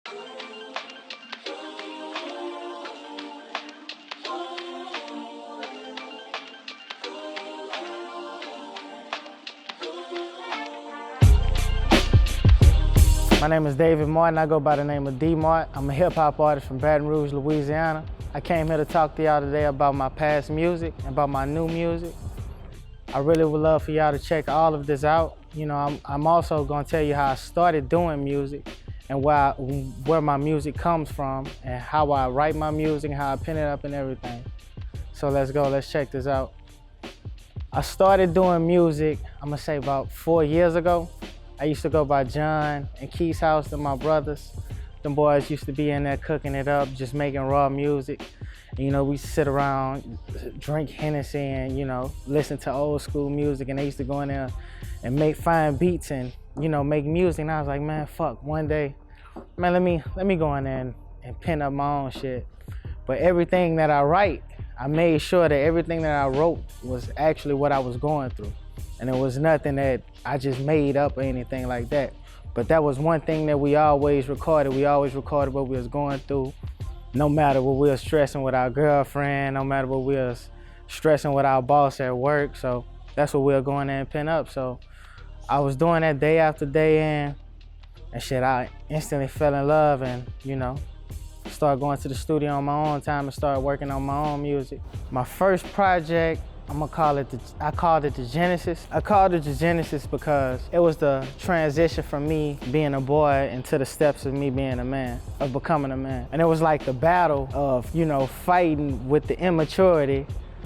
My name is David Martin. I go by the name of D-Mart. I'm a hip-hop artist from Baton Rouge, Louisiana. I came here to talk to y'all today about my past music and about my new music. I really would love for y'all to check all of this out. You know, I'm also gonna tell you how I started doing music and where my music comes from and how I write my music and how I pen it up and everything. So let's go, let's check this out. I started doing music, I'm gonna say about 4 years ago. I used to go by John and Keith's house, they're my brothers. Them boys used to be in there cooking it up, just making raw music. And, you know, we sit around, drink Hennessy and, you know, listen to old school music. And they used to go in there and find beats and, you know, make music. And I was like, man, fuck, one day, man, let me go in there and pen up my own shit. But everything that I write, I made sure that everything that I wrote was actually what I was going through. And it was nothing that I just made up or anything like that. But that was one thing that we always recorded. We always recorded what we was going through, no matter what we was stressing with our girlfriend, no matter what we was stressing with our boss at work. So that's what we were going there and pen up. So I was doing that day after day and shit, I instantly fell in love and, you know, started going to the studio on my own time and started working on my own music. My first project, I called it the Genesis. I called it the Genesis because it was the transition from me being a boy into the steps of me being a man, of becoming a man. And it was like the battle of, you know, fighting with the immaturity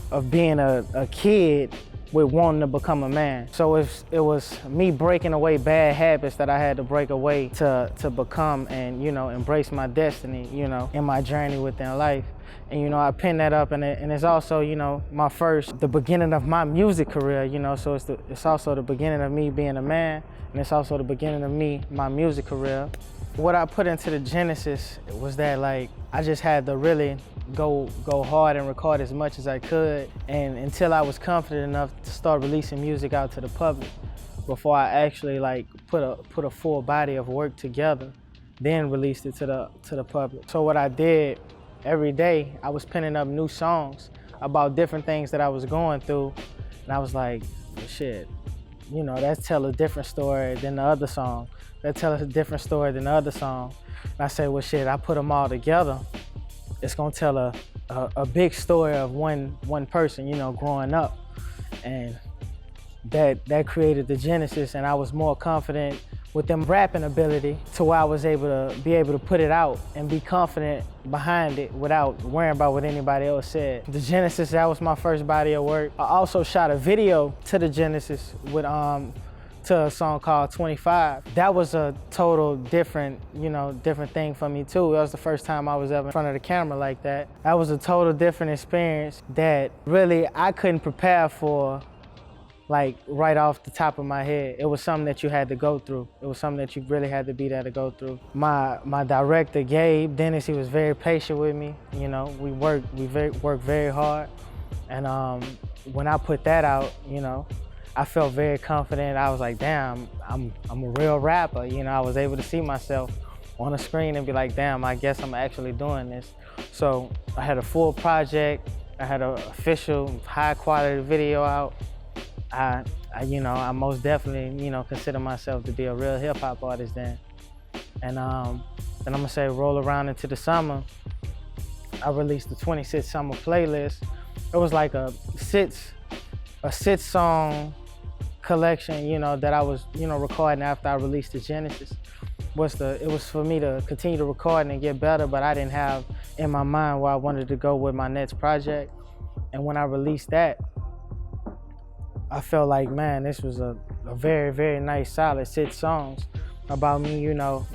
of being a kid with wanting to become a man. So it was me breaking away bad habits that I had to break away to become and, you know, embrace my destiny, you know, in my journey within life. And, you know, I pinned that up and it's also, you know, the beginning of my music career, you know, so it's also the beginning of me being a man and it's also the beginning of my music career. What I put into the Genesis was that, like, I just had to really go hard and record as much as I could and until I was confident enough to start releasing music out to the public before I actually, like, put a full body of work together, then released it to the public. So what I did, every day I was penning up new songs about different things that I was going through, and I was like, well, shit, you know, that tell a different story than the other song. That tell a different story than the other song. And I said, well, shit, I put them all together. It's gonna tell a big story of one person, you know, growing up. And that created the Genesis, and I was more confident with them rapping ability to where I was able to put it out and be confident behind it without worrying about what anybody else said. The Genesis, that was my first body of work. I also shot a video to the Genesis with to a song called 25. That was a total different thing for me too. That was the first time I was ever in front of the camera like that. That was a total different experience that really I couldn't prepare for, like, right off the top of my head. It was something that you had to go through. It was something that you really had to be there to go through. My director, Gabe Dennis, he was very patient with me. You know, we worked very hard. And when I put that out, you know, I felt very confident. I was like, damn, I'm a real rapper. You know, I was able to see myself on the screen and be like, damn, I guess I'm actually doing this. So I had a full project. I had an official high quality video out. I most definitely, you know, consider myself to be a real hip hop artist then. And then I'm gonna say roll around into the summer. I released the 26 Summer playlist. It was like a six song collection, you know, that I was, you know, recording after I released the Genesis. It was for me to continue to record and get better, but I didn't have in my mind where I wanted to go with my next project. And when I released that, I felt like, man, this was a very, very nice, solid 6 songs about me, you know,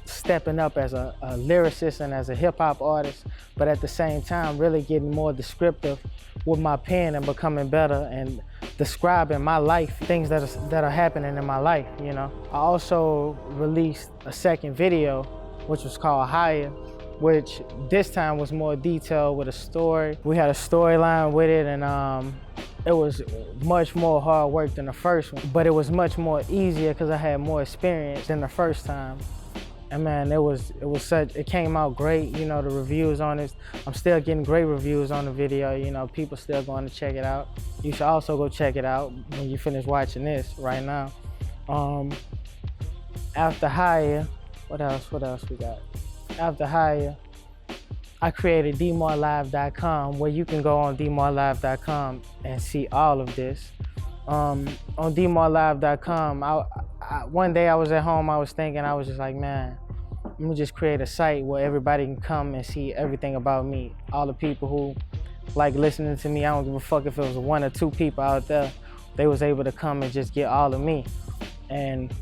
stepping up as a lyricist and as a hip hop artist, but at the same time, really getting more descriptive with my pen and becoming better and describing my life, things that are happening in my life, you know. I also released a second video, which was called Higher, which this time was more detailed with a story. We had a storyline with it, and it was much more hard work than the first one, but it was much more easier because I had more experience than the first time. And man, it came out great. You know, the reviews on this, I'm still getting great reviews on the video. You know, people still going to check it out. You should also go check it out when you finish watching this right now. After Hire, what else we got? After Hire, I created dmartlive.com, where you can go on dmartlive.com and see all of this. On dmartlive.com, one day I was at home, I was thinking, I was just like, man, let me just create a site where everybody can come and see everything about me. All the people who like listening to me, I don't give a fuck if it was 1 or 2 people out there, they was able to come and just get all of me. And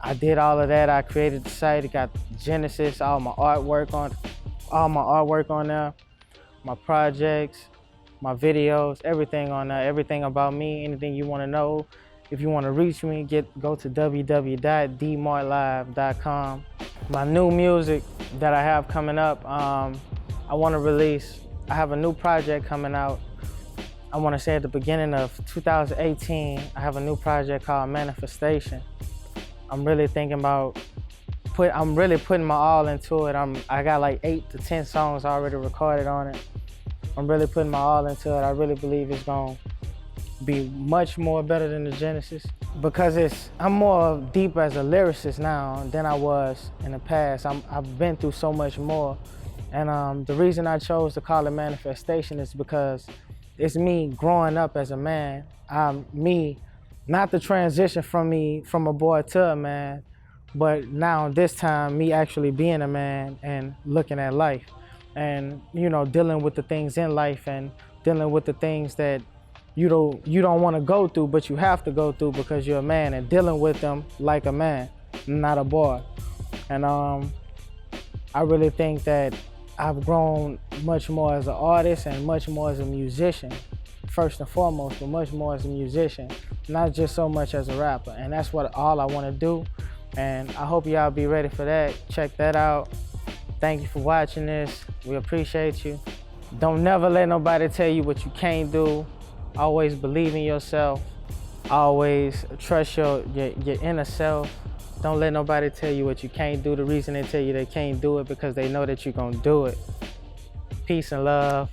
I did all of that. I created the site. It got Genesis, all my artwork on there, my projects, my videos, everything on there, everything about me, anything you want to know. If you want to reach me, go to www.dmartlive.com. My new music that I have coming up, I have a new project coming out. I want to say at the beginning of 2018, I have a new project called Manifestation. I'm really thinking about, I'm really putting my all into it. I got like 8 to 10 songs already recorded on it. I'm really putting my all into it. I really believe it's gonna be much more better than the Genesis, because I'm more deep as a lyricist now than I was in the past. I've been through so much more. And the reason I chose to call it Manifestation is because it's me growing up as a man. Not the transition from a boy to a man, but now this time me actually being a man and looking at life and, you know, dealing with the things in life and dealing with the things that you don't want to go through, but you have to go through because you're a man, and dealing with them like a man, not a boy. And I really think that I've grown much more as an artist and much more as a musician, first and foremost, but much more as a musician, not just so much as a rapper. And that's all I want to do. And I hope y'all be ready for that. Check that out. Thank you for watching this. We appreciate you. Don't never let nobody tell you what you can't do. Always believe in yourself. Always trust your inner self. Don't let nobody tell you what you can't do. The reason they tell you they can't do it because they know that you're gonna do it. Peace and love.